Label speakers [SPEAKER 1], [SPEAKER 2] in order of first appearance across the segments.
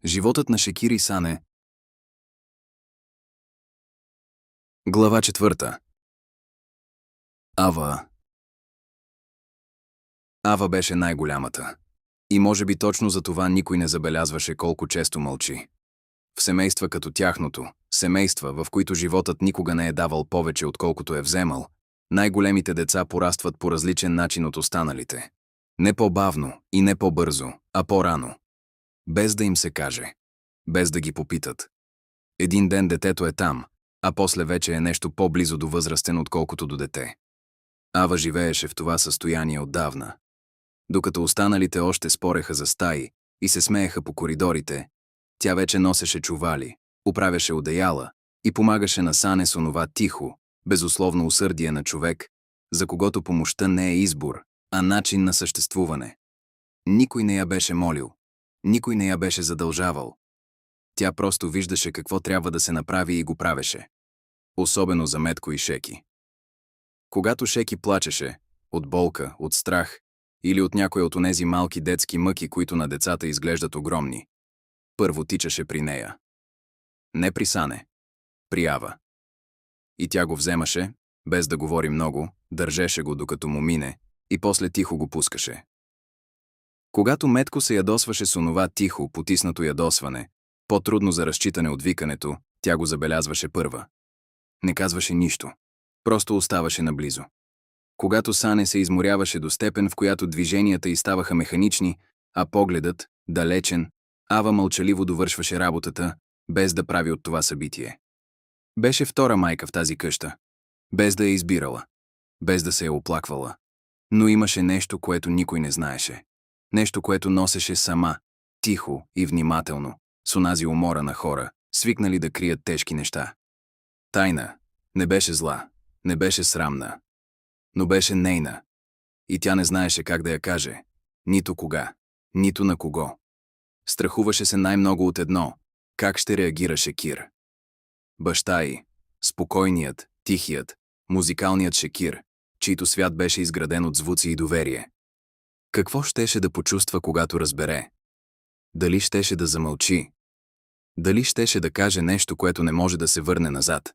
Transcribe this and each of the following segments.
[SPEAKER 1] Животът на Шекир и Сане. Глава 4. Ава. Ава беше най-голямата. И може би точно за това никой не забелязваше колко често мълчи. В семейства като тяхното, семейства, в които животът никога не е давал повече, отколкото е вземал, най-големите деца порастват по различен начин от останалите. Не по-бавно и не по-бързо, а по-рано. Без да им се каже. Без да ги попитат. Един ден детето е там, а после вече е нещо по-близо до възрастен, отколкото до дете. Ава живееше в това състояние отдавна. Докато останалите още спореха за стаи и се смееха по коридорите, тя вече носеше чували, оправяше одеяла и помагаше на Сане с онова тихо, безусловно усърдие на човек, за когото помощта не е избор, а начин на съществуване. Никой не я беше молил, никой не я беше задължавал. Тя просто виждаше какво трябва да се направи и го правеше. Особено за Метко и Шеки. Когато Шеки плачеше, от болка, от страх или от някоя от онези малки детски мъки, които на децата изглеждат огромни, първо тичаше при нея. Не при Сане, при Ава. И тя го вземаше, без да говори много, държеше го докато му мине и после тихо го пускаше. Когато Метко се ядосваше с онова тихо, потиснато ядосване, по-трудно за разчитане от викането, тя го забелязваше първа. Не казваше нищо. Просто оставаше наблизо. Когато Сане се изморяваше до степен, в която движенията й ставаха механични, а погледът – далечен, Ава мълчаливо довършваше работата, без да прави от това събитие. Беше втора майка в тази къща. Без да я избирала. Без да се я оплаквала. Но имаше нещо, което никой не знаеше. Нещо, което носеше сама, тихо и внимателно, с онази умора на хора, свикнали да крият тежки неща. Тайна. Не беше зла. Не беше срамна. Но беше нейна. И тя не знаеше как да я каже. Нито кога. Нито на кого. Страхуваше се най-много от едно. Как ще реагира Шекир. Баща й. Спокойният, тихият, музикалният Шекир, чийто свят беше изграден от звуци и доверие. Какво щеше да почувства, когато разбере? Дали щеше да замълчи? Дали щеше да каже нещо, което не може да се върне назад?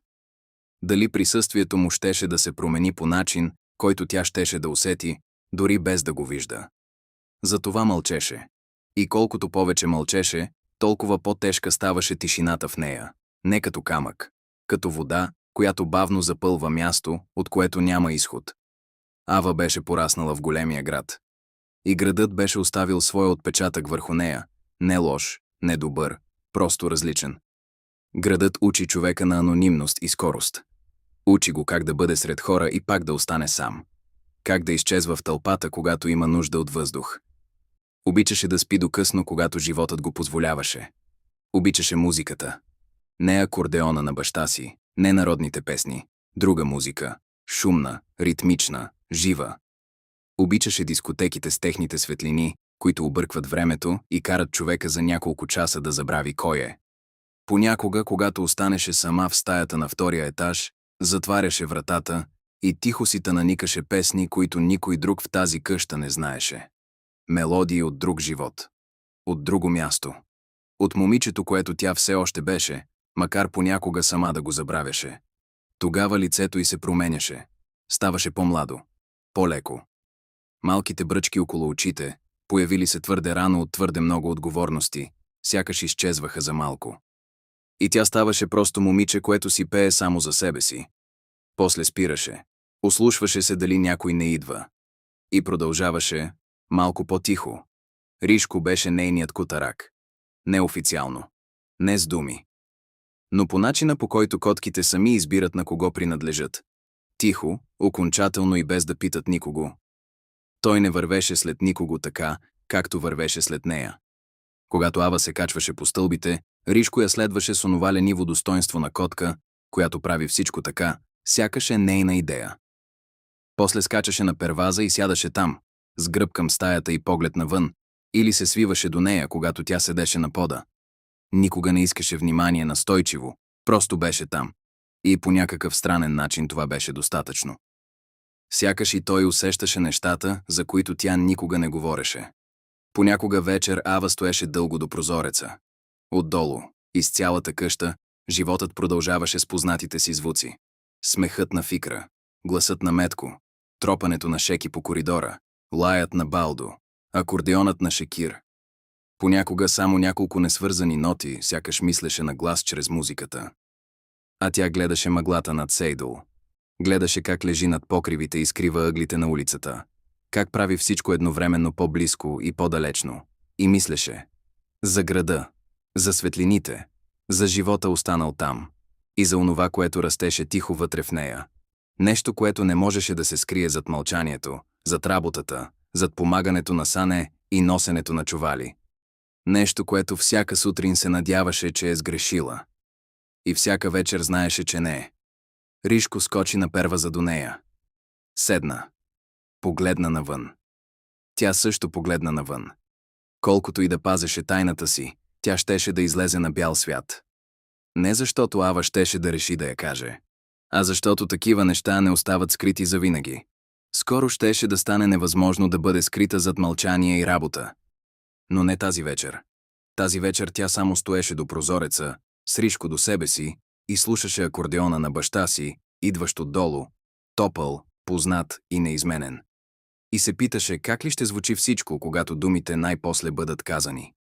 [SPEAKER 1] Дали присъствието му щеше да се промени по начин, който тя щеше да усети, дори без да го вижда? Затова мълчеше. И колкото повече мълчеше, толкова по-тежка ставаше тишината в нея. Не като камък, като вода, която бавно запълва място, от което няма изход. Ава беше пораснала в големия град. И градът беше оставил своя отпечатък върху нея. Не лош, не добър, просто различен. Градът учи човека на анонимност и скорост. Учи го как да бъде сред хора и пак да остане сам. Как да изчезва в тълпата, когато има нужда от въздух. Обичаше да спи до късно, когато животът го позволяваше. Обичаше музиката. Не акордеона на баща си, не народните песни, друга музика, шумна, ритмична, жива. Обичаше дискотеките с техните светлини, които объркват времето и карат човека за няколко часа да забрави кой е. Понякога, когато останеше сама в стаята на втория етаж, затваряше вратата и тихо си наникаше песни, които никой друг в тази къща не знаеше. Мелодии от друг живот. От друго място. От момичето, което тя все още беше, макар понякога сама да го забравяше. Тогава лицето й се променяше. Ставаше по-младо. По-леко. Малките бръчки около очите, появили се твърде рано от твърде много отговорности, сякаш изчезваха за малко. И тя ставаше просто момиче, което си пее само за себе си. После спираше. Ослушваше се дали някой не идва. И продължаваше, малко по-тихо. Ришко беше нейният кутарак. Неофициално. Не с думи. Но по начина, по който котките сами избират на кого принадлежат. Тихо, окончателно и без да питат никого. Той не вървеше след никого така, както вървеше след нея. Когато Ава се качваше по стълбите, Ришко я следваше с онова лениво достоинство на котка, която прави всичко така, сякаш е нейна идея. После скачаше на перваза и сядаше там, с гръб към стаята и поглед навън, или се свиваше до нея, когато тя седеше на пода. Никога не искаше внимание настойчиво, просто беше там. И по някакъв странен начин това беше достатъчно. Сякаш и той усещаше нещата, за които тя никога не говореше. Понякога вечер Ава стоеше дълго до прозореца. Отдолу, из цялата къща, животът продължаваше с познатите си звуци. Смехът на Фикра, гласът на Метко, тропането на Шеки по коридора, лаят на Балдо, акордеонът на Шекир. Понякога само няколко несвързани ноти, сякаш мислеше на глас чрез музиката. А тя гледаше мъглата над Сейдол. Гледаше как лежи над покривите и скрива ъглите на улицата. Как прави всичко едновременно по-близко и по-далечно. И мислеше за града, за светлините, за живота останал там и за онова, което растеше тихо вътре в нея. Нещо, което не можеше да се скрие зад мълчанието, зад работата, зад помагането на Сане и носенето на чували. Нещо, което всяка сутрин се надяваше, че е сгрешила. И всяка вечер знаеше, че не е. Ришко скочи на перваза до нея. Седна. Погледна навън. Тя също погледна навън. Колкото и да пазеше тайната си, тя щеше да излезе на бял свят. Не защото Ава щеше да реши да я каже, а защото такива неща не остават скрити завинаги. Скоро щеше да стане невъзможно да бъде скрита зад мълчание и работа. Но не тази вечер. Тази вечер тя само стоеше до прозореца, с Ришко до себе си, и слушаше акордеона на баща си, идващ отдолу, топъл, познат и неизменен. И се питаше как ли ще звучи всичко, когато думите най-после бъдат казани.